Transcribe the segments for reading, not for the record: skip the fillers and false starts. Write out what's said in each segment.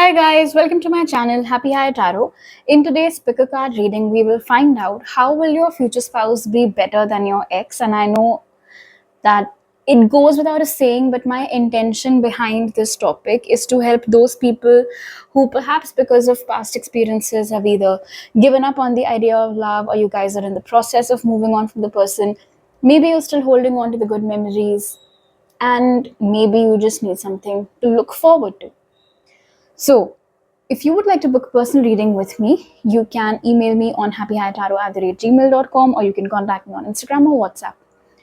Hi guys, welcome to my channel Happy High Tarot. In today's pickacard reading, we will find out how will your future spouse be better than your ex. And I know that it goes without a saying, but my intention behind this topic is to help those people who perhaps because of past experiences have either given up on the idea of love, or you guys are in the process of moving on from the person. Maybe you're still holding on to the good memories, and maybe you just need something to look forward to. So, if you would like to book a personal reading with me, you can email me on happyhightarot@gmail.com, or you can contact me on Instagram or WhatsApp.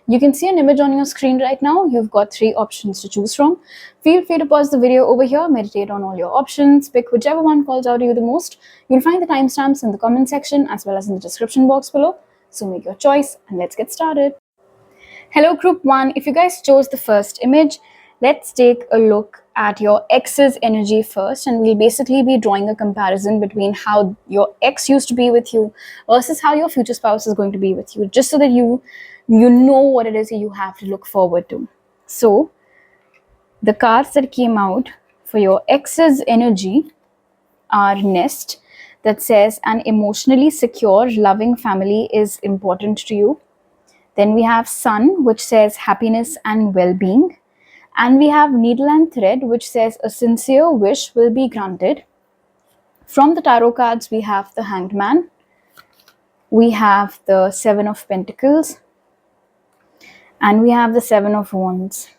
You can see an image on your screen right now. You've got 3 options to choose from. Feel free to pause the video over here, meditate on all your options, pick whichever one calls out to you the most. You'll find the timestamps in the comment section as well as in the description box below. So make your choice and let's get started. Hello group 1, if you guys chose the first image, let's take a look at your ex's energy first, and we'll basically be drawing a comparison between how your ex used to be with you versus how your future spouse is going to be with you, just so that you know what it is that you have to look forward to. So the cards that came out for your ex's energy are Nest, that says an emotionally secure, loving family is important to you. Then we have Sun, which says happiness and well-being. And we have Needle and Thread, which says a sincere wish will be granted. From the tarot cards, we have the Hanged Man. We have the 7 of Pentacles. And we have the 7 of Wands.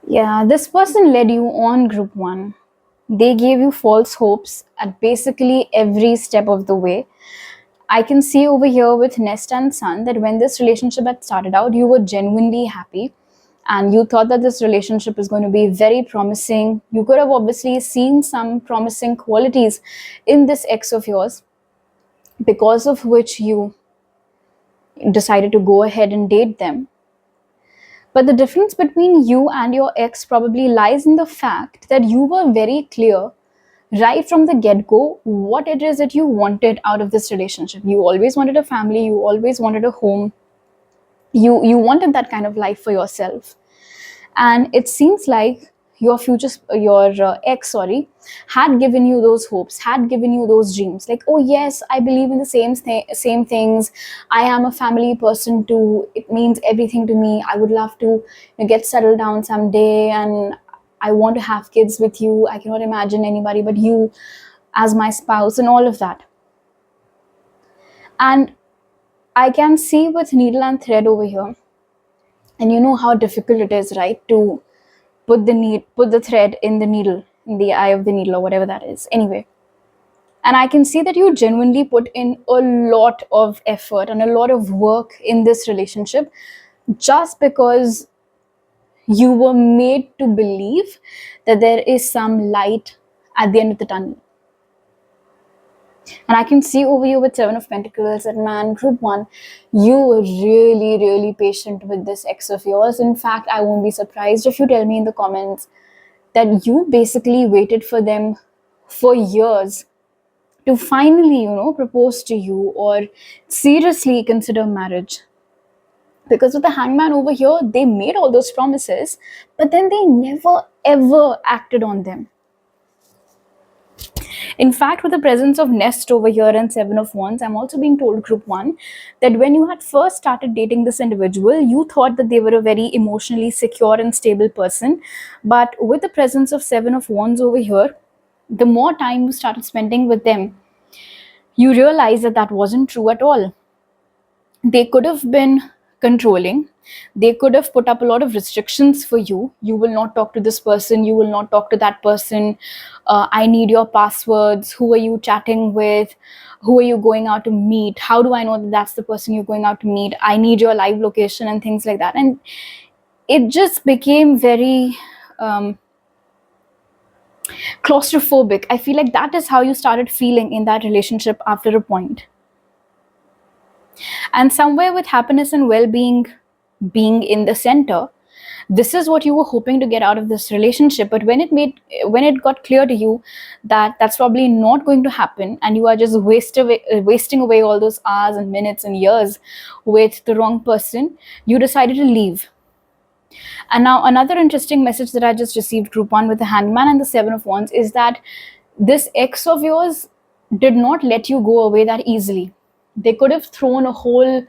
Yeah, this person led you on, group 1. They gave you false hopes at basically every step of the way. I can see over here with Nest and Sun that when this relationship had started out, you were genuinely happy and you thought that this relationship is going to be very promising. You could have obviously seen some promising qualities in this ex of yours, because of which you decided to go ahead and date them. But the difference between you and your ex probably lies in the fact that you were very clear right from the get-go what it is that you wanted out of this relationship. You always wanted a family, you always wanted a home, you wanted that kind of life for yourself. And it seems like your ex had given you those hopes, had given you those dreams, like, oh yes, I believe in the same things, I am a family person too, it means everything to me, I would love to get settled down someday, and I want to have kids with you. I cannot imagine anybody but you as my spouse, and all of that. And I can see with Needle and Thread over here, and you know how difficult it is, right, to put the thread in the needle, in the eye of the needle, or whatever that is. Anyway, and I can see that you genuinely put in a lot of effort and a lot of work in this relationship, just because you were made to believe that there is some light at the end of the tunnel. And I can see over you with 7 of Pentacles that, man, group 1, you were really, really patient with this ex of yours. In fact, I won't be surprised if you tell me in the comments that you basically waited for them for years to finally, propose to you or seriously consider marriage. Because with the Hangman over here, they made all those promises, but then they never ever acted on them. In fact, with the presence of Nest over here and 7 of Wands, I'm also being told, group 1, that when you had first started dating this individual, you thought that they were a very emotionally secure and stable person. But with the presence of 7 of Wands over here, the more time you started spending with them, you realize that that wasn't true at all. They could have been controlling. They could have put up a lot of restrictions for you. You will not talk to this person, you will not talk to that person, I need your passwords, who are you chatting with, who are you going out to meet, how do I know that that's the person you're going out to meet, I need your live location, and things like that. And it just became very claustrophobic. I feel like that is how you started feeling in that relationship after a point. And somewhere with happiness and well-being being in the center, this is what you were hoping to get out of this relationship. But when it got clear to you that that's probably not going to happen, and you are just wasting away all those hours and minutes and years with the wrong person, you decided to leave. And now another interesting message that I just received, group 1, with the Hangman and the 7 of Wands, is that this ex of yours did not let you go away that easily. They could have thrown a whole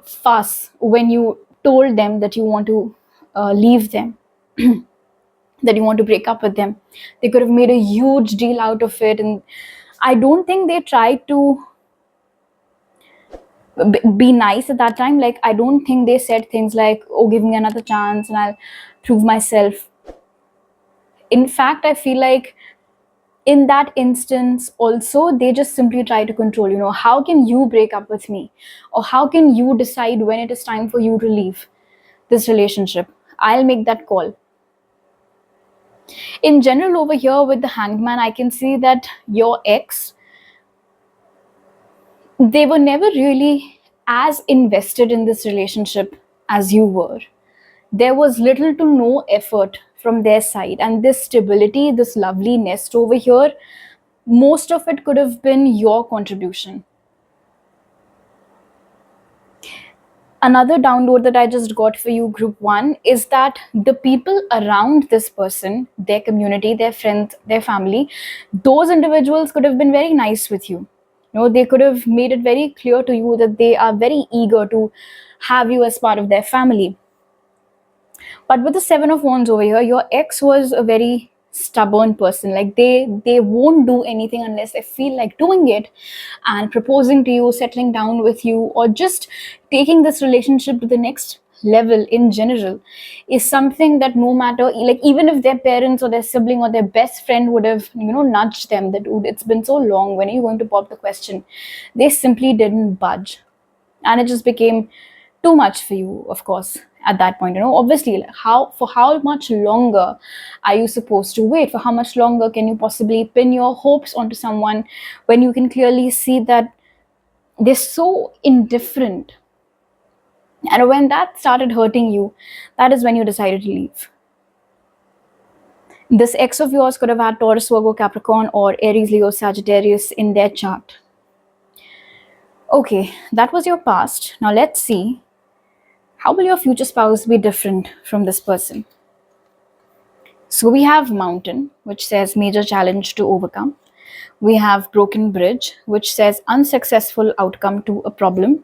fuss when you told them that you want to leave them, that you want to break up with them. They could have made a huge deal out of it, and I don't think they tried to be nice at that time. Like, I don't think they said things like, oh, give me another chance and I'll prove myself. In fact, I feel like in that instance also, they just simply try to control, how can you break up with me, or how can you decide when it is time for you to leave this relationship? I'll make that call. In general, over here with the Hangman, I can see that your ex, they were never really as invested in this relationship as you were. There was little to no effort from their side, and this stability, this lovely nest over here, most of it could have been your contribution. Another download that I just got for you, group 1, is that the people around this person, their community, their friends, their family, those individuals could have been very nice with you. They could have made it very clear to you that they are very eager to have you as part of their family. But with the 7 of Wands over here, your ex was a very stubborn person. Like, they won't do anything unless they feel like doing it. And proposing to you, settling down with you, or just taking this relationship to the next level in general is something that, no matter, like, even if their parents or their sibling or their best friend would have nudged them that, dude, it's been so long, when are you going to pop the question, they simply didn't budge. And it just became too much for you, of course, at that point. Obviously, like, how much longer are you supposed to wait? For how much longer can you possibly pin your hopes onto someone when you can clearly see that they're so indifferent? And when that started hurting you, that is when you decided to leave. This ex of yours could have had Taurus, Virgo, Capricorn, or Aries, Leo, Sagittarius in their chart. Okay, that was your past. Now let's see, how will your future spouse be different from this person? So we have Mountain, which says major challenge to overcome. We have Broken Bridge, which says unsuccessful outcome to a problem.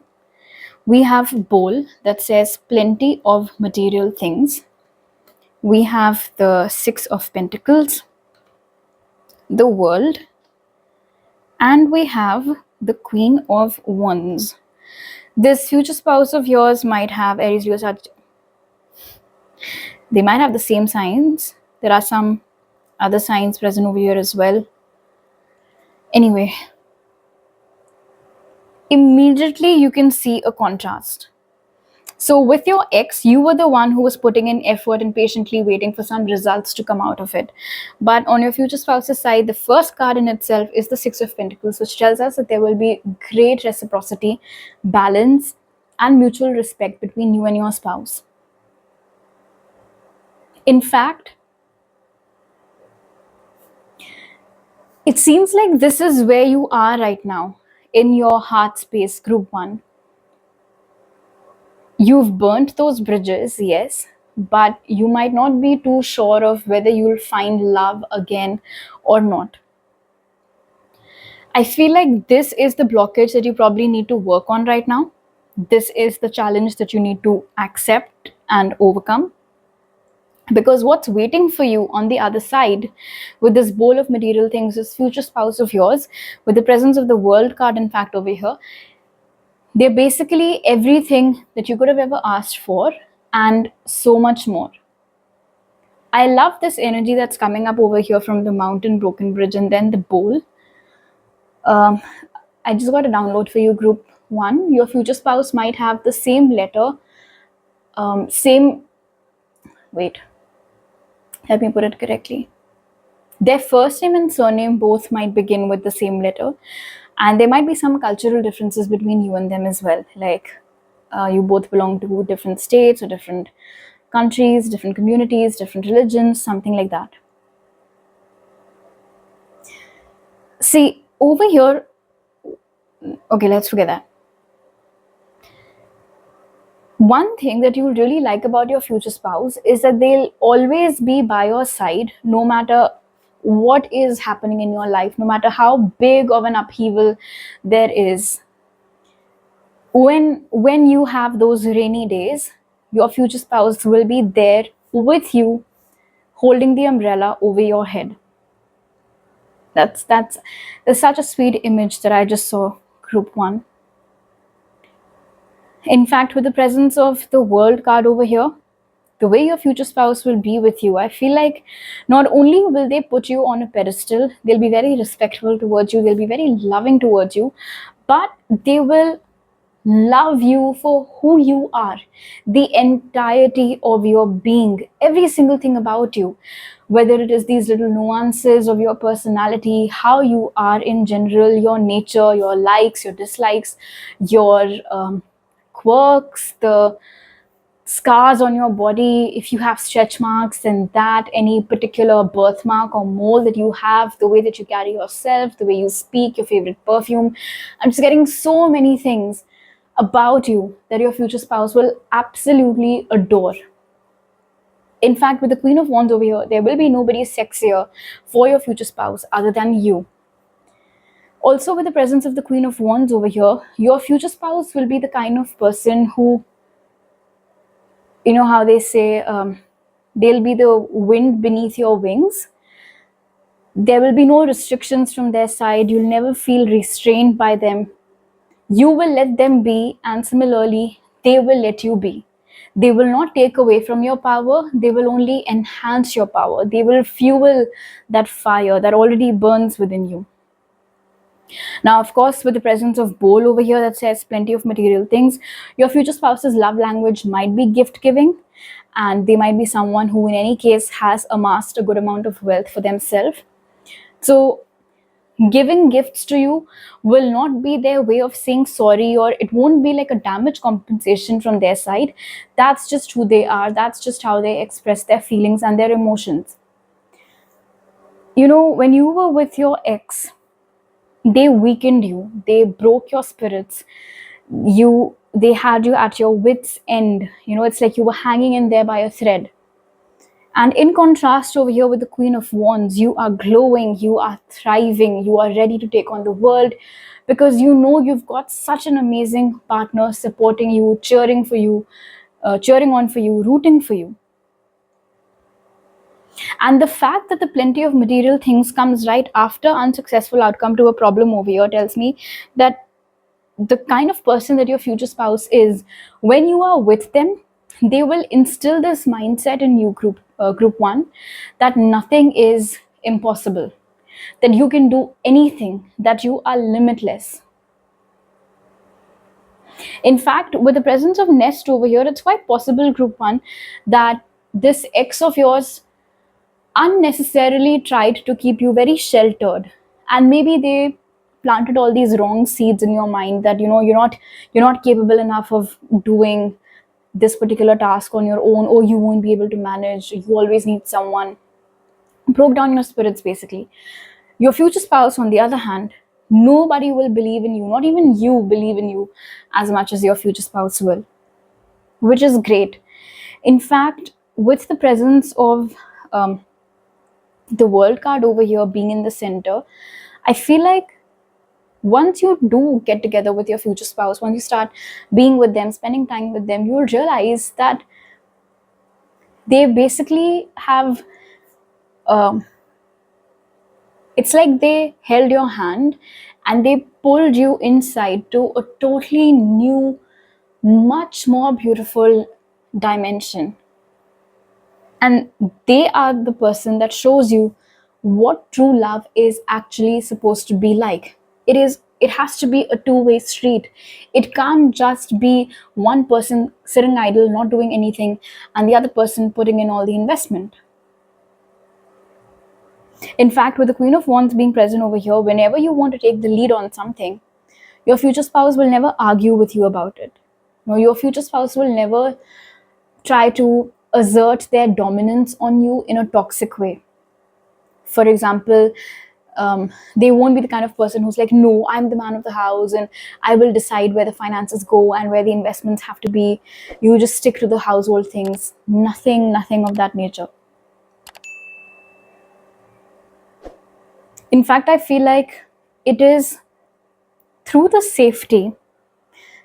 We have Bowl, that says plenty of material things. We have the 6 of Pentacles, the World, and we have the Queen of Wands. This future spouse of yours might have Aries, Leo, Sagittarius. They might have the same signs. There are some other signs present over here as well. Anyway, immediately you can see a contrast. So with your ex, you were the one who was putting in effort and patiently waiting for some results to come out of it. But on your future spouse's side, the first card in itself is the 6 of Pentacles, which tells us that there will be great reciprocity, balance, and mutual respect between you and your spouse. In fact, it seems like this is where you are right now in your heart space, group 1. You've burnt those bridges, yes, but you might not be too sure of whether you'll find love again or not. I feel like this is the blockage that you probably need to work on right now. This is the challenge that you need to accept and overcome. Because what's waiting for you on the other side with this bowl of material things, this future spouse of yours, with the presence of the World card, in fact, over here, they're basically everything that you could have ever asked for and so much more. I love this energy that's coming up over here from the Mountain, Broken Bridge, and then the Bowl. I just got a download for you, group 1. Your future spouse might have the same letter, wait, let me put it correctly. Their first name and surname both might begin with the same letter. And there might be some cultural differences between you and them as well. Like, you both belong to different states or different countries, different communities, different religions, something like that. See, over here, okay, let's forget that. One thing that you'll really like about your future spouse is that they'll always be by your side no matter what is happening in your life, no matter how big of an upheaval there is. When you have those rainy days, your future spouse will be there with you, holding the umbrella over your head. That's such a sweet image that I just saw, group 1. In fact, with the presence of the world card over here, the way your future spouse will be with you, I feel like not only will they put you on a pedestal, they'll be very respectful towards you, they'll be very loving towards you, but they will love you for who you are, the entirety of your being, every single thing about you, whether it is these little nuances of your personality, how you are in general, your nature, your likes, your dislikes, your quirks, the scars on your body, if you have stretch marks, and that any particular birthmark or mole that you have, the way that you carry yourself, the way you speak, your favorite perfume. I'm just getting so many things about you that your future spouse will absolutely adore. In fact, with the Queen of Wands over here, there will be nobody sexier for your future spouse other than you. Also, with the presence of the Queen of Wands over here, your future spouse will be the kind of person who, you know how they say, they'll be the wind beneath your wings. There will be no restrictions from their side. You'll never feel restrained by them. You will let them be, and similarly, they will let you be. They will not take away from your power, they will only enhance your power. They will fuel that fire that already burns within you. Now, of course, with the presence of bowl over here that says plenty of material things, your future spouse's love language might be gift giving, and they might be someone who, in any case, has amassed a good amount of wealth for themselves. So, giving gifts to you will not be their way of saying sorry, or it won't be like a damage compensation from their side. That's just who they are, that's just how they express their feelings and their emotions. You know, when you were with your ex, they weakened you, they broke your spirits, they had you at your wits end. You know, it's like you were hanging in there by a thread. And in contrast, over here with the Queen of Wands, you are glowing, you are thriving, you are ready to take on the world, because you know you've got such an amazing partner supporting you, cheering for you, cheering on for you, rooting for you. And the fact that the plenty of material things comes right after unsuccessful outcome to a problem over here tells me that the kind of person that your future spouse is, when you are with them, they will instill this mindset in you, group 1, that nothing is impossible, that you can do anything, that you are limitless. In fact, with the presence of nest over here, it's quite possible, group 1, that this ex of yours unnecessarily tried to keep you very sheltered, and maybe they planted all these wrong seeds in your mind that, you know, you're not capable enough of doing this particular task on your own, or you won't be able to manage, you always need someone. Broke down your spirits, basically. Your future spouse, on the other hand, nobody will believe in you, not even you believe in you as much as your future spouse will, which is great. In fact, with the presence of the world card over here being in the center, I feel like once you do get together with your future spouse, once you start being with them, spending time with them, you'll realize that they basically have, it's like they held your hand and they pulled you inside to a totally new, much more beautiful dimension. And they are the person that shows you what true love is actually supposed to be like. It has to be a two-way street. It can't just be one person sitting idle, not doing anything, and the other person putting in all the investment. In fact, with the Queen of Wands being present over here, whenever you want to take the lead on something, your future spouse will never argue with you about it. No, your future spouse will never try to assert their dominance on you in a toxic way. For example, They won't be the kind of person who's like, no, I'm the man of the house and I will decide where the finances go and where the investments have to be. You just stick to the household things. Nothing of that nature. In fact, I feel like it is through the safety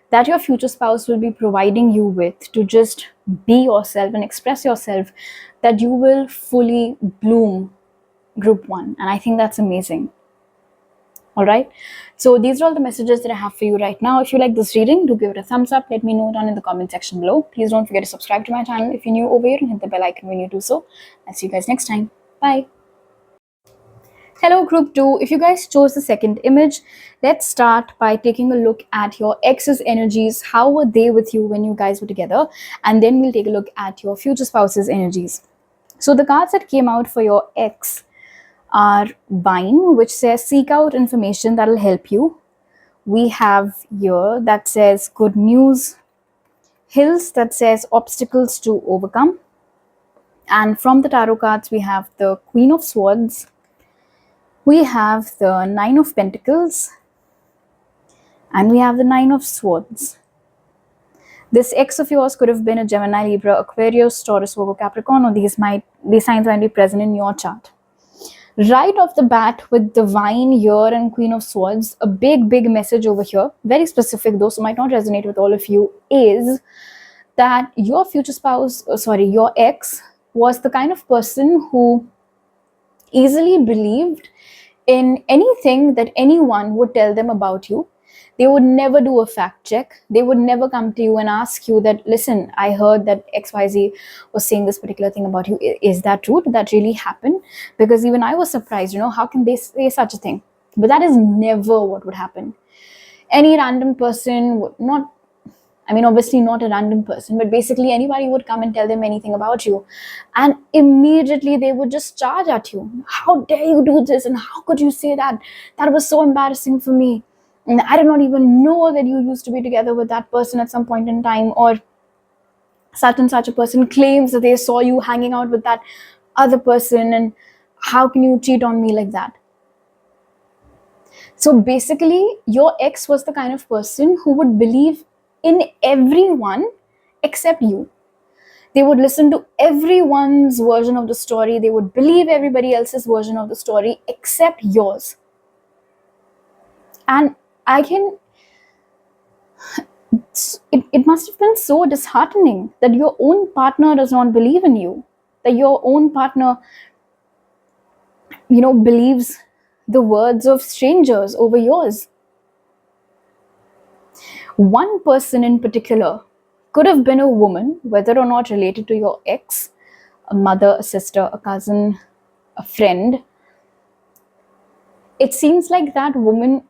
that your future spouse will be providing you with to just be yourself and express yourself, that you will fully bloom group 1. And I think that's amazing. All right, so these are all the messages that I have for you right now. If you like this reading, do give it a thumbs up. Let me know down in the comment section below. Please don't forget to subscribe to my channel if you're new over here, and hit the bell icon when you do so. I'll see you guys next time. Bye. Hello group 2, if you guys chose the second image, let's start by taking a look at your ex's energies. How were they with you when you guys were together? And then we'll take a look at your future spouse's energies. So the cards that came out for your ex are Vine, which says seek out information that will help you. We have here that says good news. Hills, that says obstacles to overcome. And from the tarot cards, we have the Queen of Swords. We have the 9 of Pentacles. And we have the 9 of Swords. This ex of yours could have been a Gemini, Libra, Aquarius, Taurus, Virgo, Capricorn, or these signs might be present in your chart. Right off the bat with the Vine here and Queen of Swords, a big message over here, very specific though, so might not resonate with all of you, is that your future spouse, your ex was the kind of person who easily believed in anything that anyone would tell them about you. They would never do a fact check. They would never come to you and ask you that, listen, I heard that XYZ was saying this particular thing about you. Is that true? Did that really happen? Because even I was surprised, how can they say such a thing? But that is never what would happen. Any random person would not, obviously not a random person, but basically anybody would come and tell them anything about you. And immediately they would just charge at you. How dare you do this? And how could you say that? That was so embarrassing for me. And I did not even know that you used to be together with that person at some point in time, or such and such a person claims that they saw you hanging out with that other person, and how can you cheat on me like that? So basically, your ex was the kind of person who would believe in everyone except you. They would listen to everyone's version of the story. They would believe everybody else's version of the story except yours. And it must have been so disheartening that your own partner does not believe in you, that your own partner, believes the words of strangers over yours. One person in particular could have been a woman, whether or not related to your ex, a mother, a sister, a cousin, a friend. It seems like that woman,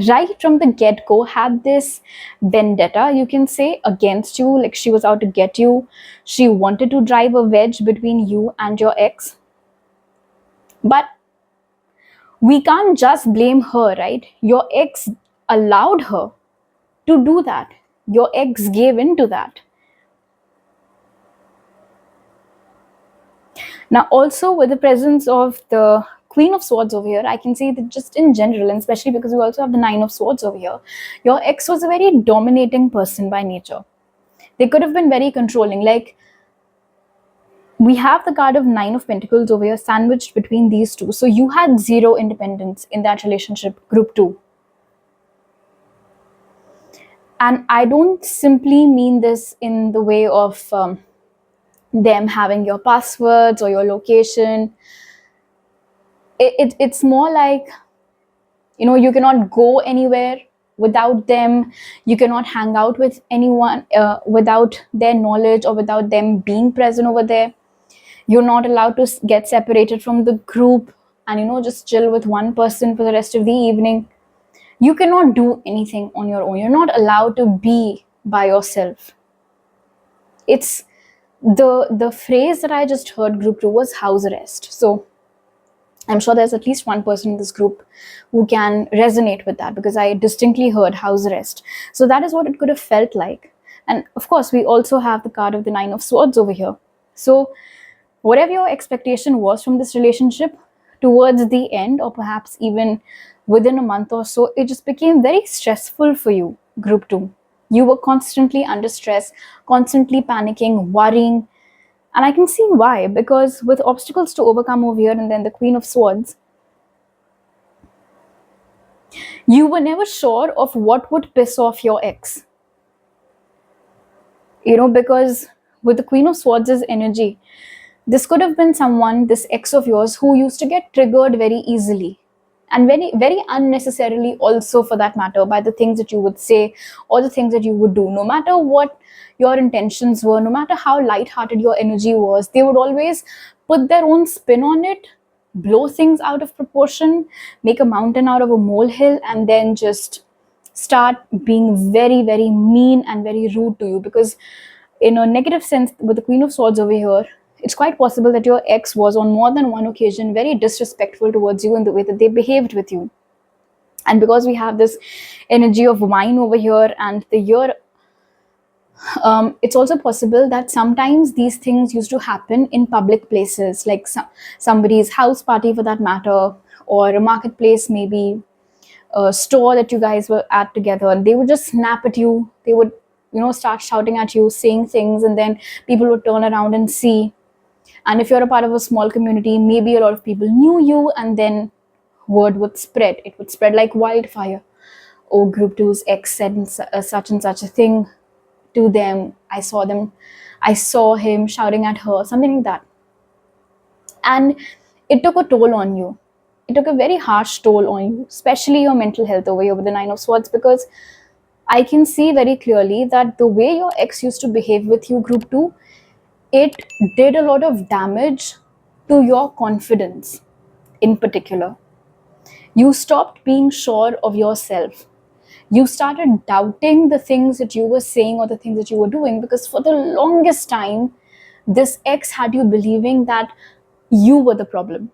right from the get-go, had this vendetta, you can say, against you. Like she was out to get you. She wanted to drive a wedge between you and your ex. But we can't just blame her, right? Your ex allowed her to do that. Your ex gave in to that. Now also with the presence of the Queen of Swords over here, I can say that just in general, and especially because we also have the 9 of Swords over here, your ex was a very dominating person by nature. They could have been very controlling. Like we have the card of 9 of Pentacles over here sandwiched between these two. So you had zero independence in that relationship, group 2. And I don't simply mean this in the way of them having your passwords or your location. It's more like, you cannot go anywhere without them. You cannot hang out with anyone without their knowledge or without them being present over there. You're not allowed to get separated from the group and, just chill with one person for the rest of the evening. You cannot do anything on your own. You're not allowed to be by yourself. It's the phrase that I just heard, group 2, was house arrest. So I'm sure there's at least one person in this group who can resonate with that, because I distinctly heard house arrest. So that is what it could have felt like. And of course, we also have the card of the 9 of Swords over here. So whatever your expectation was from this relationship, towards the end, or perhaps even within a month or so, it just became very stressful for you, group 2. You were constantly under stress, constantly panicking, worrying. And I can see why, because with obstacles to overcome over here and then the Queen of Swords, you were never sure of what would piss off your ex. Because with the Queen of Swords' energy, this could have been someone, this ex of yours, who used to get triggered very easily and very, very unnecessarily, also for that matter, by the things that you would say or the things that you would do. No matter what your intentions were, no matter how light-hearted your energy was, they would always put their own spin on it, blow things out of proportion, make a mountain out of a molehill, and then just start being very, very mean and very rude to you. Because in a negative sense, with the Queen of Swords over here, it's quite possible that your ex was on more than one occasion very disrespectful towards you in the way that they behaved with you. And because we have this energy of wine over here and the year, it's also possible that sometimes these things used to happen in public places, like somebody's house party for that matter, or a marketplace, maybe a store that you guys were at together, and they would just snap at you. They would, start shouting at you, saying things, and then people would turn around and see. And if you're a part of a small community, maybe a lot of people knew you, and then word would spread. It would spread like wildfire. Oh, group two's ex said such and such a thing to them. I saw him shouting at her, something like that. And it took a toll on you. It took a very harsh toll on you, especially your mental health over here with the Nine of Swords, because I can see very clearly that the way your ex used to behave with you, group 2, it did a lot of damage to your confidence in particular. You stopped being sure of yourself. You started doubting the things that you were saying or the things that you were doing, because for the longest time, this ex had you believing that you were the problem.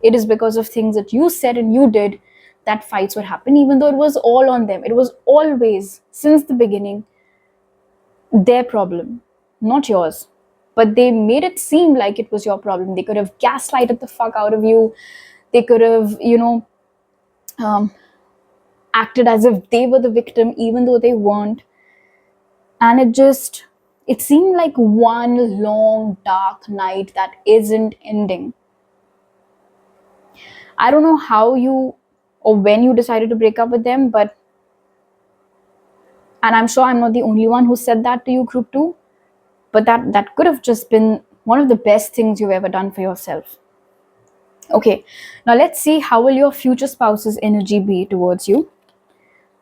It is because of things that you said and you did that fights would happen, even though it was all on them. It was always, since the beginning, their problem, not yours. But they made it seem like it was your problem. They could have gaslighted the fuck out of you. They could have, acted as if they were the victim, even though they weren't. And it seemed like one long, dark night that isn't ending. I don't know how you or when you decided to break up with them, and I'm sure I'm not the only one who said that to you, group 2, but that could have just been one of the best things you've ever done for yourself. Okay, now let's see how will your future spouse's energy be towards you.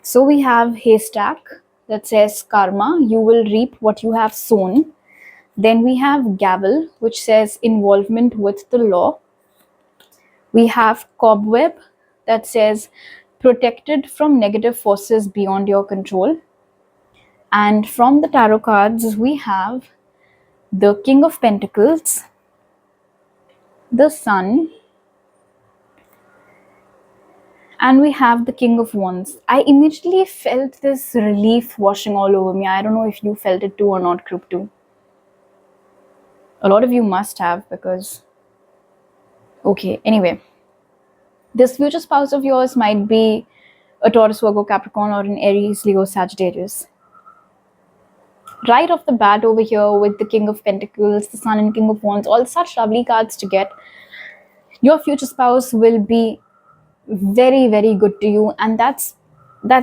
So we have haystack that says karma, you will reap what you have sown. Then we have gavel, which says involvement with the law. We have cobweb that says protected from negative forces beyond your control. And from the tarot cards, we have the King of Pentacles, the Sun, and we have the King of Wands. I immediately felt this relief washing all over me. I don't know if you felt it too or not, group 2. A lot of you must have, because... Okay, anyway. This future spouse of yours might be a Taurus, Virgo, Capricorn, or an Aries, Leo, Sagittarius. Right off the bat over here with the King of Pentacles, the Sun and King of Wands, all such lovely cards to get. Your future spouse will be very, very good to you, and that's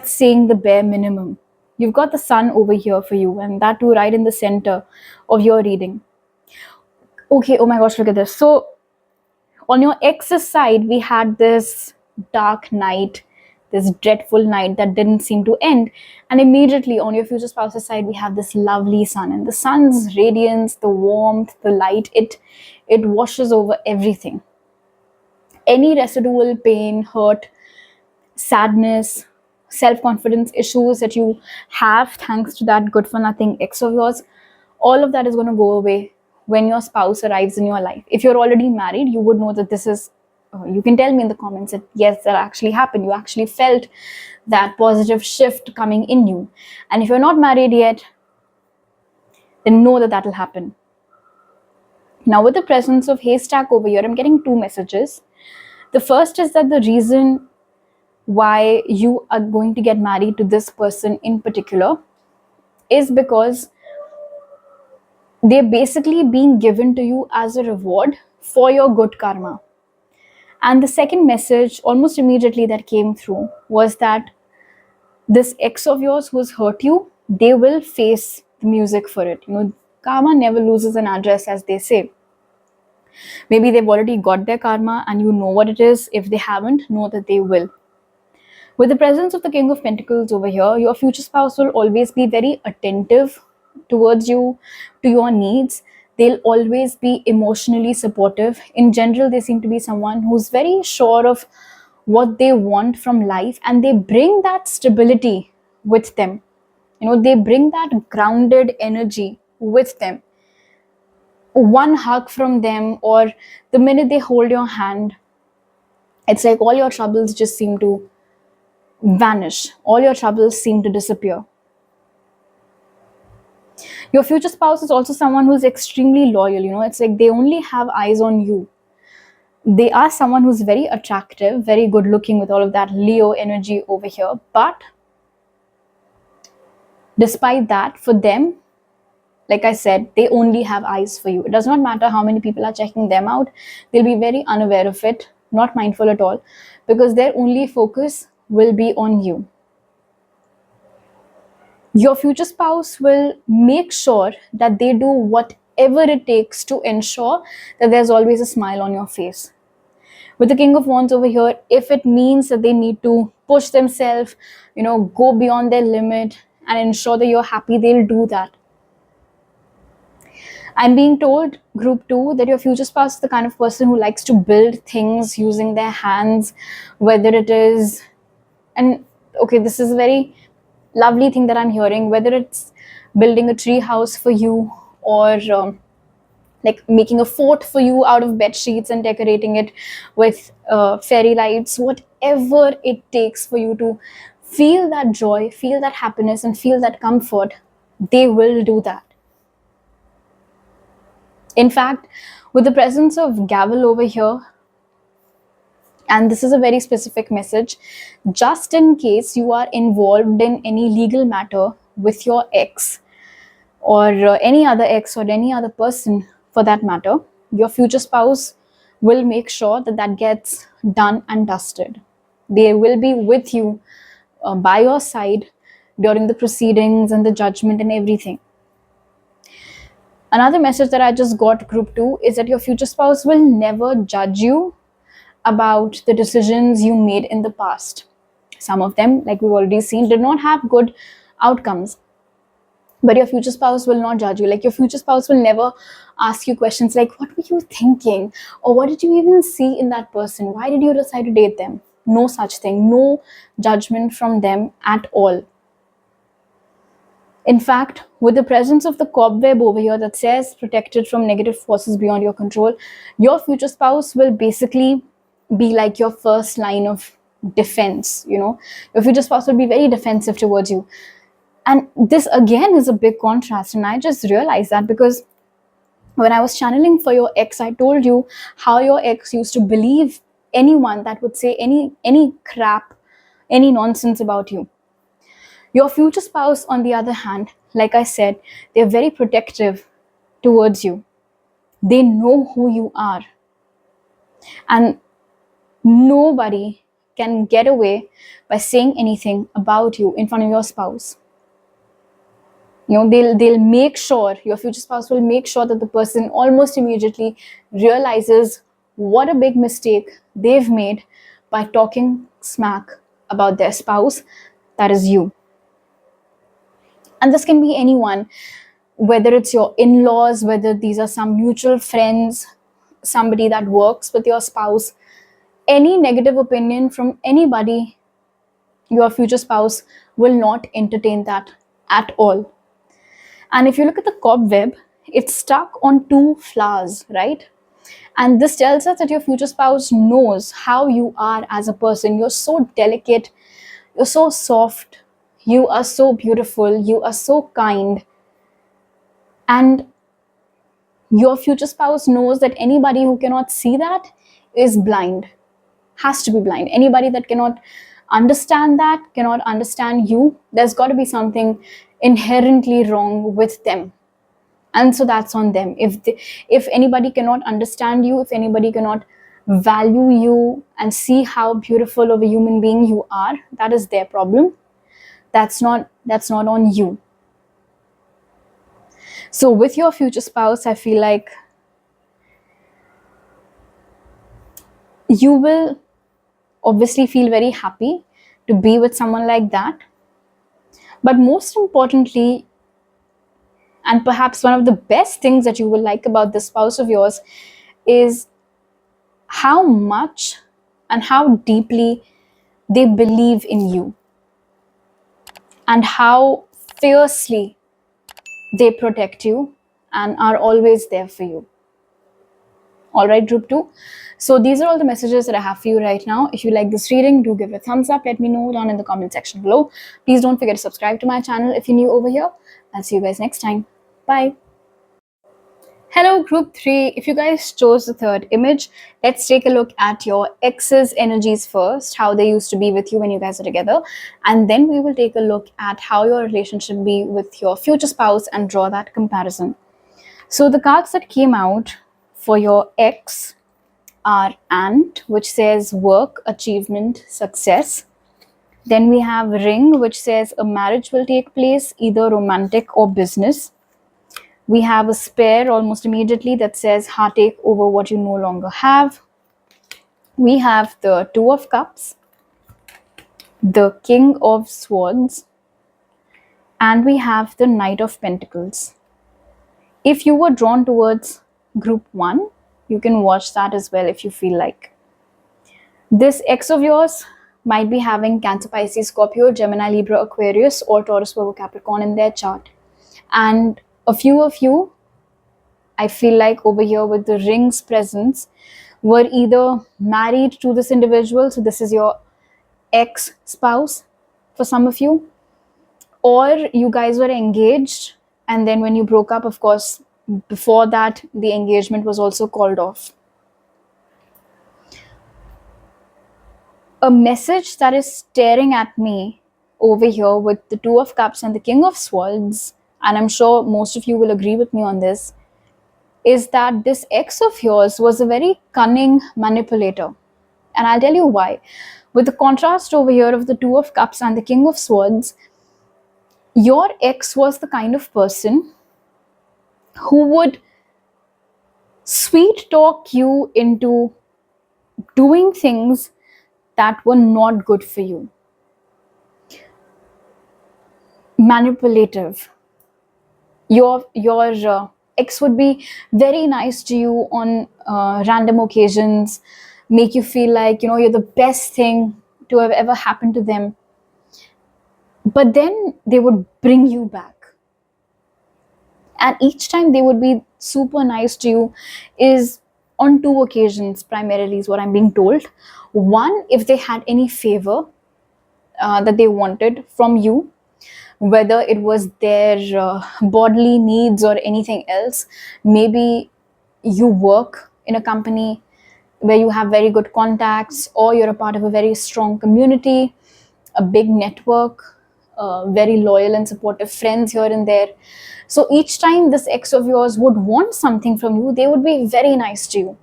saying the bare minimum. You've got the Sun over here for you, and that too right in the center of your reading. Okay, oh my gosh, look at this. So on your ex's side, we had this dark night, this dreadful night that didn't seem to end. And immediately on your future spouse's side, we have this lovely Sun. And the Sun's radiance, the warmth, the light, it washes over everything. Any residual pain, hurt, sadness, self-confidence issues that you have thanks to that good-for-nothing ex of yours, all of that is going to go away when your spouse arrives in your life. If you're already married, you would know that this is, you can tell me in the comments that yes, that actually happened. You actually felt that positive shift coming in you. And if you're not married yet, then know that will happen. Now, with the presence of haystack over here, I'm getting two messages. The first is that the reason why you are going to get married to this person in particular is because they're basically being given to you as a reward for your good karma. And the second message, almost immediately, that came through was that this ex of yours who's hurt you, they will face the music for it. Karma never loses an address, as they say. Maybe they've already got their karma and you know what it is. If they haven't, know that they will. With the presence of the King of Pentacles over here, your future spouse will always be very attentive towards you, to your needs. They'll always be emotionally supportive. In general, they seem to be someone who's very sure of what they want from life, and they bring that stability with them. They bring that grounded energy with them. One hug from them, or the minute they hold your hand, it's like all your troubles just seem to vanish. All your troubles seem to disappear. Your future spouse is also someone who's extremely loyal. It's like they only have eyes on you. They are someone who's very attractive, very good looking, with all of that Leo energy over here. But despite that, for them, like I said, they only have eyes for you. It does not matter how many people are checking them out. They'll be very unaware of it, not mindful at all, because their only focus will be on you. Your future spouse will make sure that they do whatever it takes to ensure that there's always a smile on your face. With the King of Wands over here, if it means that they need to push themselves, go beyond their limit and ensure that you're happy, they'll do that. I'm being told, group 2, that your future spouse is the kind of person who likes to build things using their hands, whether it is, and okay, this is a very lovely thing that I'm hearing, whether it's building a tree house for you, or like making a fort for you out of bed sheets and decorating it with fairy lights, whatever it takes for you to feel that joy, feel that happiness, and feel that comfort, they will do that. In fact, with the presence of Gavel over here, and this is a very specific message, just in case you are involved in any legal matter with your ex, or any other ex, or any other person for that matter, your future spouse will make sure that that gets done and dusted. They will be with you, by your side, during the proceedings and the judgment and everything. Another message that I just got, group 2, is that your future spouse will never judge you about the decisions you made in the past. Some of them, like we've already seen, did not have good outcomes. But your future spouse will not judge you. Like, your future spouse will never ask you questions like, what were you thinking? Or what did you even see in that person? Why did you decide to date them? No such thing. No judgment from them at all. In fact, with the presence of the cobweb over here that says protected from negative forces beyond your control, your future spouse will basically be like your first line of defense. Your future spouse will be very defensive towards you. And this again is a big contrast. And I just realized that because when I was channeling for your ex, I told you how your ex used to believe anyone that would say any crap, any nonsense about you. Your future spouse, on the other hand, like I said, they're very protective towards you. They know who you are. And nobody can get away by saying anything about you in front of your spouse. They'll make sure, your future spouse will make sure that the person almost immediately realizes what a big mistake they've made by talking smack about their spouse, that is you. And this can be anyone, whether it's your in-laws, whether these are some mutual friends, somebody that works with your spouse. Any negative opinion from anybody, your future spouse will not entertain that at all. And if you look at the cobweb, it's stuck on 2 flowers, right? And this tells us that your future spouse knows how you are as a person. You're so delicate, you're so soft, you are so beautiful, you are so kind. And Your future spouse knows that anybody who cannot see that is blind, has to be blind. Anybody that cannot understand that, cannot understand you, there's got to be something inherently wrong with them. And so that's on them. If anybody cannot understand you, if anybody cannot value you and see how beautiful of a human being you are, that is their problem. That's not on you. So with your future spouse, I feel like you will obviously feel very happy to be with someone like that. But most importantly, and perhaps one of the best things that you will like about this spouse of yours, is how much and how deeply they believe in you, and how fiercely they protect you and are always there for you. All right, group 2. So these are all the messages that I have for you right now. If you like this reading, do give it a thumbs up. Let me know down in the comment section below. Please don't forget to subscribe to my channel if you're new over here. I'll see you guys next time. Bye. Hello, group 3. If you guys chose the third image, let's take a look at your ex's energies first, how they used to be with you when you guys are together. And then we will take a look at how your relationship be with your future spouse and draw that comparison. So the cards that came out for your ex are Ant, which says work, achievement, success. Then we have Ring, which says a marriage will take place, either romantic or business. We have a Spare almost immediately that says heartache over what you no longer have. We have the Two of Cups, the King of Swords, and we have the Knight of Pentacles. If you were drawn towards group 1, you can watch that as well if you feel like. This ex of yours might be having Cancer, Pisces, Scorpio, Gemini, Libra, Aquarius, or Taurus, Virgo, Capricorn in their chart. And a few of you, I feel like over here with the Ring's presence, were either married to this individual, so this is your ex-spouse for some of you, or you guys were engaged, and then when you broke up, of course, before that, the engagement was also called off. A message that is staring at me over here with the Two of Cups and the King of Swords, and I'm sure most of you will agree with me on this, is that this ex of yours was a very cunning manipulator. And I'll tell you why. With the contrast over here of the Two of Cups and the King of Swords, your ex was the kind of person who would sweet talk you into doing things that were not good for you. Manipulative. Your ex would be very nice to you on random occasions, make you feel like you're the best thing to have ever happened to them. But then they would bring you back. And each time they would be super nice to you is on 2 occasions primarily, is what I'm being told. One, if they had any favor that they wanted from you, whether it was their bodily needs or anything else. Maybe you work in a company where you have very good contacts, or you're a part of a very strong community, a big network, very loyal and supportive friends here and there. So each time this ex of yours would want something from you, they would be very nice to you.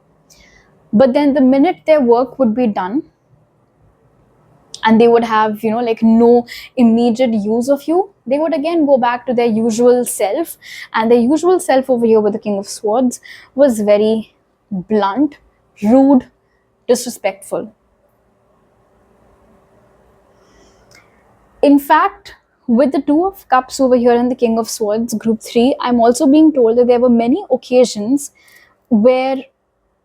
But then the minute their work would be done, and they would have no immediate use of you, they would again go back to their usual self. And their usual self over here with the King of Swords was very blunt, rude, disrespectful. In fact, with the Two of Cups over here and the King of Swords, group 3, I'm also being told that there were many occasions where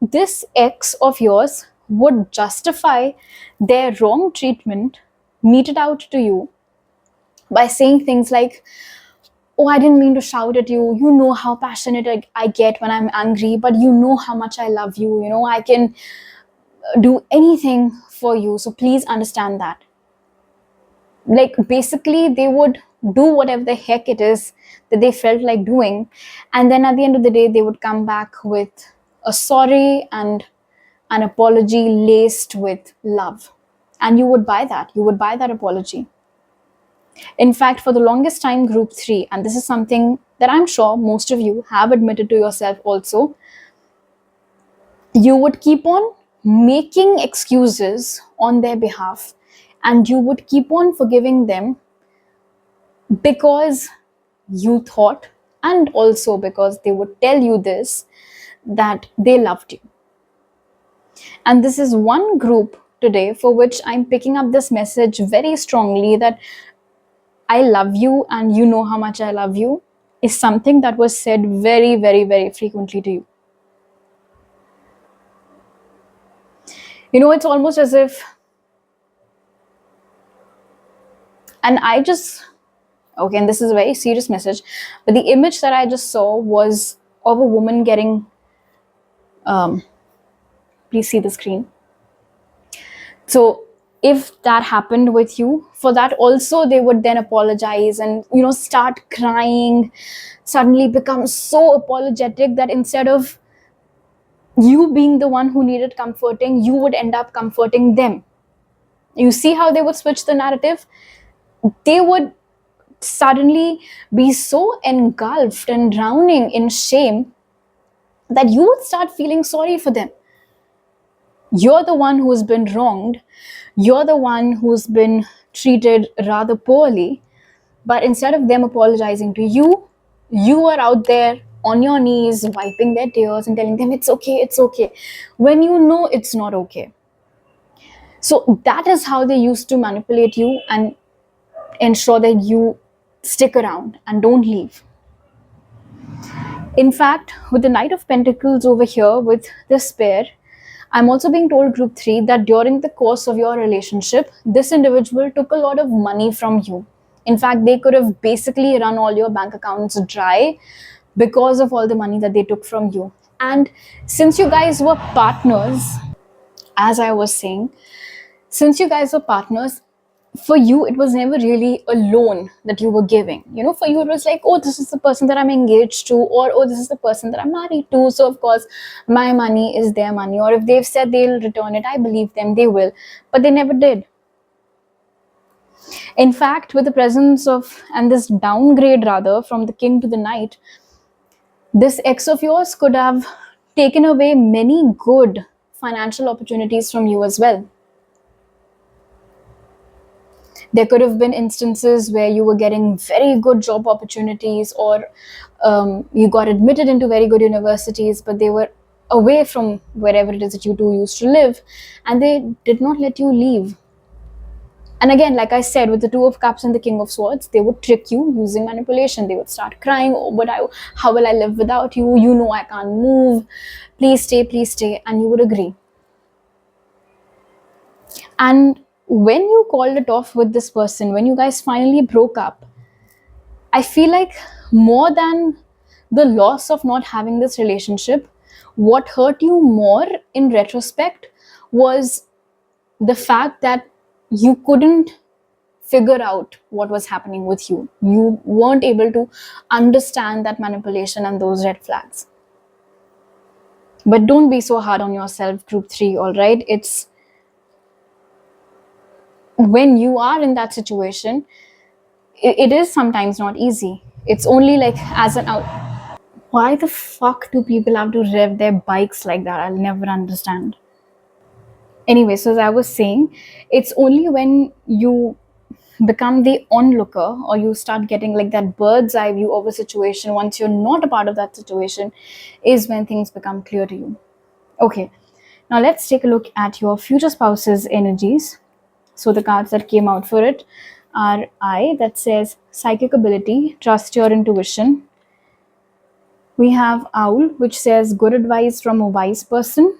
this ex of yours would justify their wrong treatment meted out to you by saying things like, oh, I didn't mean to shout at you. You know how passionate I get when I'm angry, but you know how much I love you. I can do anything for you. So please understand that. like basically they would do whatever the heck it is that they felt like doing, and then at the end of the day they would come back with a sorry and an apology laced with love, and you would buy that apology. In fact, for the longest time, group 3, and this is something that I'm sure most of you have admitted to yourself also, you would keep on making excuses on their behalf, and you would keep on forgiving them because you thought, and also because they would tell you this, that they loved you. And this is one group today for which I'm picking up this message very strongly, that I love you and you know how much I love you is something that was said very, very, very frequently to you. You know, it's almost as if, and I just, okay, and this is a very serious message, but the image that I just saw was of a woman getting, please see the screen. So if that happened with you, for that also they would then apologize and, you know, start crying, suddenly become so apologetic that instead of you being the one who needed comforting, you would end up comforting them. You see how they would switch the narrative? They would suddenly be so engulfed and drowning in shame that you would start feeling sorry for them. You're the one who's been wronged. You're the one who's been treated rather poorly. But instead of them apologizing to you, you are out there on your knees, wiping their tears and telling them it's okay, when you know it's not okay. So that is how they used to manipulate you and ensure that you stick around and don't leave. In fact, with the Knight of Pentacles over here with this pair, I'm also being told, group 3, that during the course of your relationship, this individual took a lot of money from you. In fact, they could have basically run all your bank accounts dry because of all the money that they took from you. And since you guys were partners, as I was saying, since you guys were partners, for you it was never really a loan that you were giving. You know, for you it was like, oh, this is the person that I'm engaged to, or oh, this is the person that I'm married to, so of course my money is their money, or if they've said they'll return it, I believe them, they will. But they never did. In fact, with the presence of, and this downgrade rather, from the king to the knight, this ex of yours could have taken away many good financial opportunities from you as well. There could have been instances where you were getting very good job opportunities, or you got admitted into very good universities, but they were away from wherever it is that you two used to live, and they did not let you leave. And again, like I said, with the Two of Cups and the King of Swords, they would trick you using manipulation. They would start crying, oh, but how will I live without you? You know I can't move. Please stay. And you would agree. And when you called it off with this person, when you guys finally broke up, I feel like more than the loss of not having this relationship, what hurt you more in retrospect was the fact that you couldn't figure out what was happening with you. You weren't able to understand that manipulation and those red flags. But don't be so hard on yourself, group 3, all right? It's when you are in that situation, it is sometimes not easy. It's only like as an out. Why the fuck do people have to rev their bikes like that? I'll never understand. Anyway, so as I was saying, it's only when you become the onlooker, or you start getting like that bird's eye view of a situation once you're not a part of that situation, is when things become clear to you. Okay, now let's take a look at your future spouse's energies. So the cards that came out for it are I, that says psychic ability, trust your intuition. We have Owl, which says good advice from a wise person.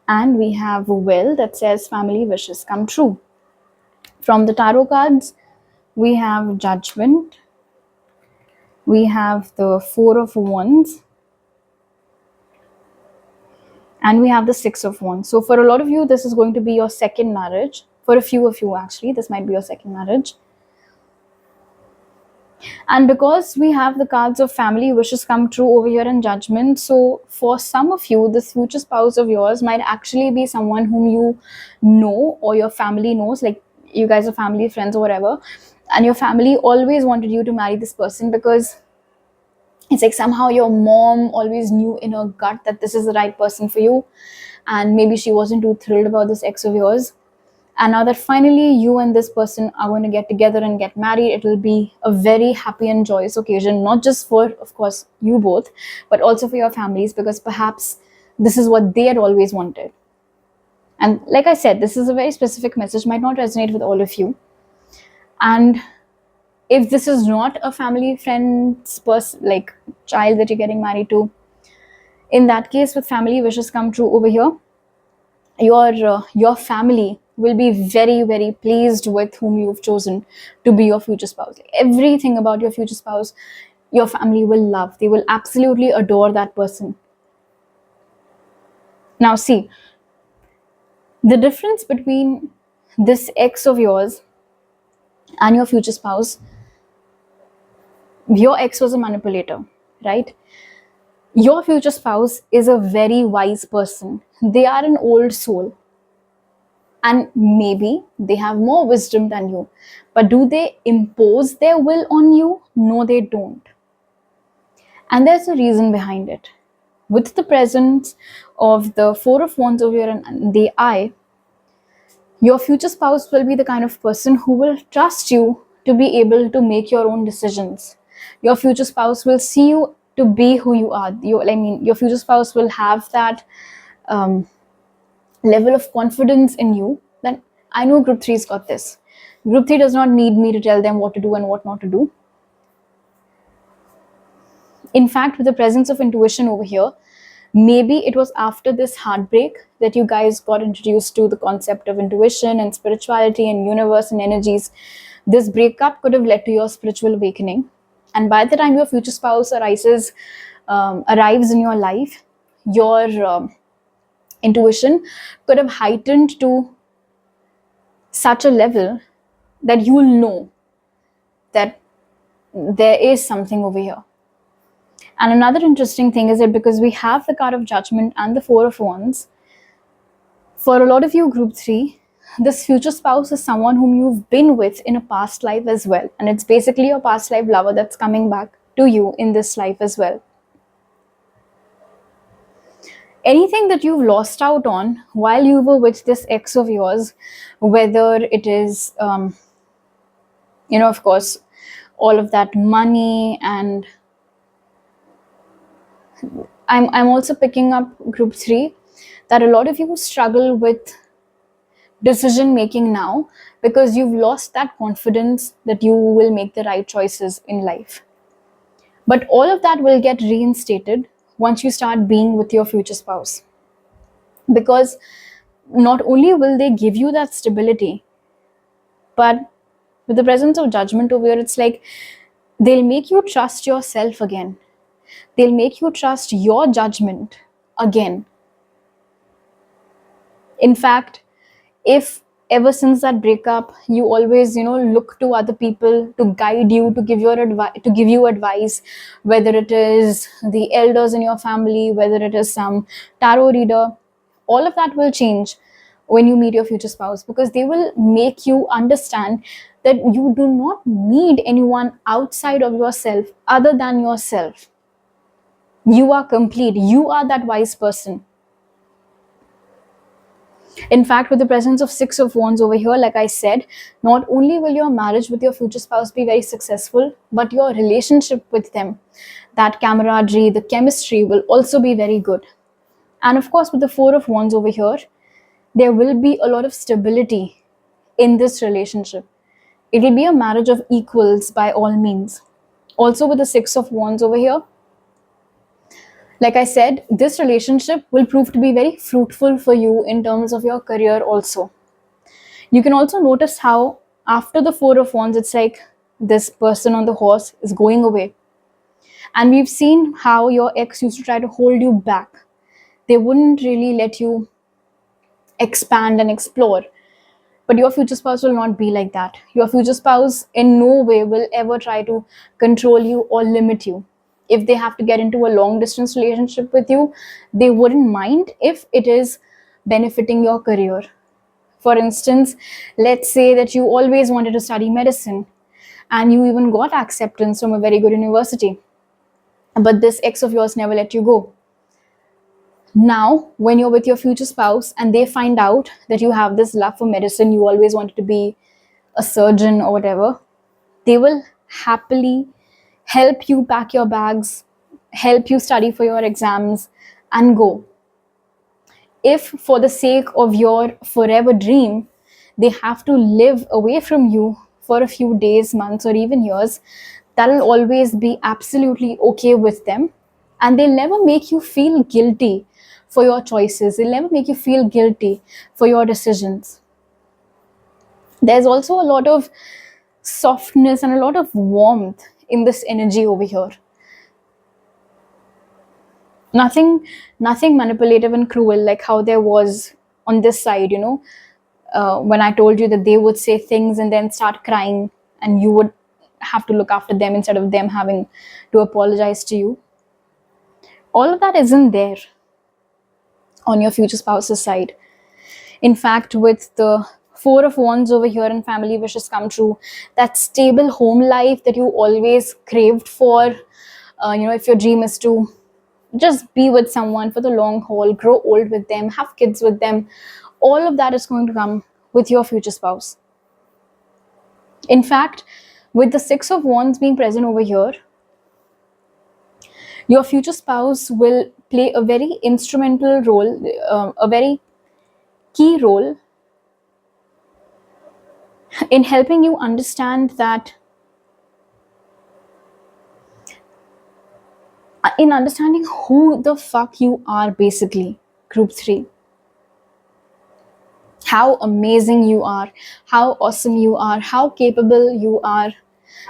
And we have Well, that says family wishes come true. From the tarot cards, we have Judgment. We have the Four of Wands. And we have the Six of Wands. So for a lot of you, this is going to be your second marriage. For a few of you, actually, this might be your second marriage. And because we have the cards of family wishes come true over here in judgment, so for some of you, this future spouse of yours might actually be someone whom you know or your family knows, like you guys are family, friends, or whatever. And your family always wanted you to marry this person because it's like somehow your mom always knew in her gut that this is the right person for you. And maybe she wasn't too thrilled about this ex of yours. And now that finally you and this person are going to get together and get married, it will be a very happy and joyous occasion, not just for, of course, you both, but also for your families, because perhaps this is what they had always wanted. And like I said, this is a very specific message, might not resonate with all of you. And if this is not a family friend's person, like child that you're getting married to, in that case, with family wishes come true over here, your family will be very, very pleased with whom you've chosen to be your future spouse. Everything about your future spouse, your family will love. They will absolutely adore that person. Now see, the difference between this ex of yours and your future spouse, your ex was a manipulator, right? Your future spouse is a very wise person. They are an old soul. And maybe they have more wisdom than you. But do they impose their will on you? No, they don't. And there's a reason behind it. With the presence of the Four of Wands over here and the Eye, your future spouse will be the kind of person who will trust you to be able to make your own decisions. Your future spouse will see you to be who you are. Your future spouse will have that level of confidence in you that I know group 3's got this. Group 3 does not need me to tell them what to do and what not to do. In fact, with the presence of intuition over here, maybe it was after this heartbreak that you guys got introduced to the concept of intuition and spirituality and universe and energies. This breakup could have led to your spiritual awakening. And by the time your future spouse arrives in your life, your intuition could have heightened to such a level that you will know that there is something over here. And another interesting thing is that because we have the card of judgment and the Four of Wands, for a lot of you group 3, this future spouse is someone whom you've been with in a past life as well. And it's basically your past life lover that's coming back to you in this life as well. Anything that you've lost out on while you were with this ex of yours, whether it is, of course, all of that money, and I'm also picking up group 3 that a lot of you struggle with decision making now because you've lost that confidence that you will make the right choices in life. But all of that will get reinstated once you start being with your future spouse. Because not only will they give you that stability, but with the presence of judgment over here, it's like they'll make you trust yourself again. They'll make you trust your judgment again. In fact, if ever since that breakup, you always, look to other people to guide you, to give you advice, whether it is the elders in your family, whether it is some tarot reader, all of that will change when you meet your future spouse, because they will make you understand that you do not need anyone outside of yourself other than yourself. You are complete. You are that wise person. In fact, with the presence of Six of Wands over here, like I said, not only will your marriage with your future spouse be very successful, but your relationship with them, that camaraderie, the chemistry will also be very good. And of course, with the Four of Wands over here, there will be a lot of stability in this relationship. It will be a marriage of equals by all means. Also with the Six of Wands over here, like I said, this relationship will prove to be very fruitful for you in terms of your career also. You can also notice how after the Four of Wands, it's like this person on the horse is going away. And we've seen how your ex used to try to hold you back. They wouldn't really let you expand and explore. But your future spouse will not be like that. Your future spouse in no way will ever try to control you or limit you. If they have to get into a long distance relationship with you, they wouldn't mind if it is benefiting your career. For instance, let's say that you always wanted to study medicine and you even got acceptance from a very good university, but this ex of yours never let you go. Now, when you're with your future spouse and they find out that you have this love for medicine, you always wanted to be a surgeon or whatever, they will happily help you pack your bags, help you study for your exams, and go. If, for the sake of your forever dream, they have to live away from you for a few days, months, or even years, that'll always be absolutely okay with them. And they'll never make you feel guilty for your choices, they'll never make you feel guilty for your decisions. There's also a lot of softness and a lot of warmth in this energy over here. Nothing manipulative and cruel like how there was on this side, when I told you that they would say things and then start crying and you would have to look after them instead of them having to apologize to you. All of that isn't there on your future spouse's side. In fact, with the Four of Wands over here and family wishes come true, that stable home life that you always craved for, if your dream is to just be with someone for the long haul, grow old with them, have kids with them, all of that is going to come with your future spouse. In fact, with the Six of Wands being present over here, your future spouse will play a very instrumental role, a very key role in helping you understand that, in understanding who the fuck you are, basically, group 3. How amazing you are, how awesome you are, how capable you are,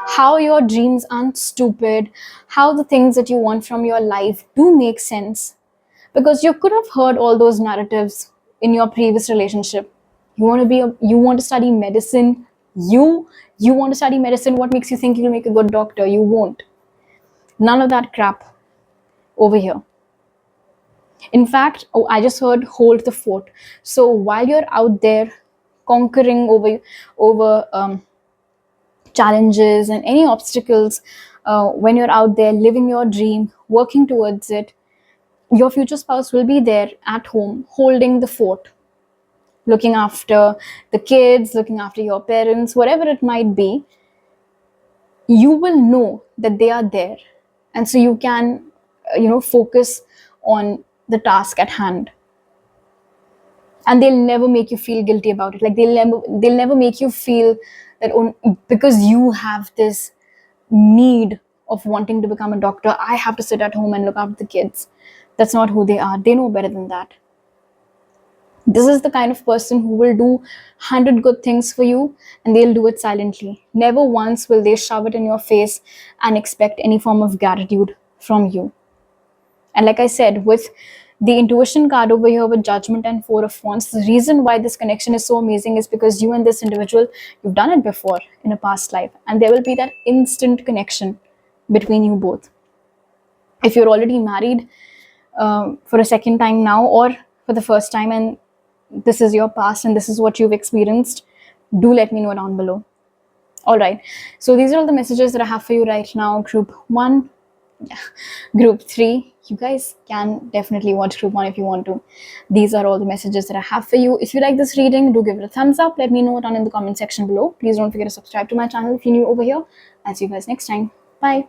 how your dreams aren't stupid, how the things that you want from your life do make sense. Because you could have heard all those narratives in your previous relationship. You want to study medicine. You want to study medicine. What makes you think you'll make a good doctor? You won't. None of that crap over here. In fact, I just heard hold the fort. So while you're out there conquering over challenges and any obstacles, when you're out there living your dream, working towards it, your future spouse will be there at home holding the fort, looking after the kids, looking after your parents, whatever it might be. You will know that they are there, and so you can focus on the task at hand, and they'll never make you feel guilty about it. Like they'll never make you feel that because you have this need of wanting to become a doctor, I have to sit at home and look after the kids. That's not who they are. They know better than that. This is the kind of person who will do 100 good things for you, and they'll do it silently. Never once will they shove it in your face and expect any form of gratitude from you. And like I said, with the intuition card over here with Judgment and Four of Wands, the reason why this connection is so amazing is because you and this individual, you've done it before in a past life, and there will be that instant connection between you both. If you're already married for a second time now, or for the first time, and this is your past and this is what you've experienced, do let me know down below. All right, so these are all the messages that I have for you right now. Group 1, Group 3, you guys can definitely watch Group 1 if you want to. These are all the messages that I have for you. If you like this reading, do give it a thumbs up. Let me know down in the comment section below. Please don't forget to subscribe to my channel if you're new over here. I'll see you guys next time. Bye.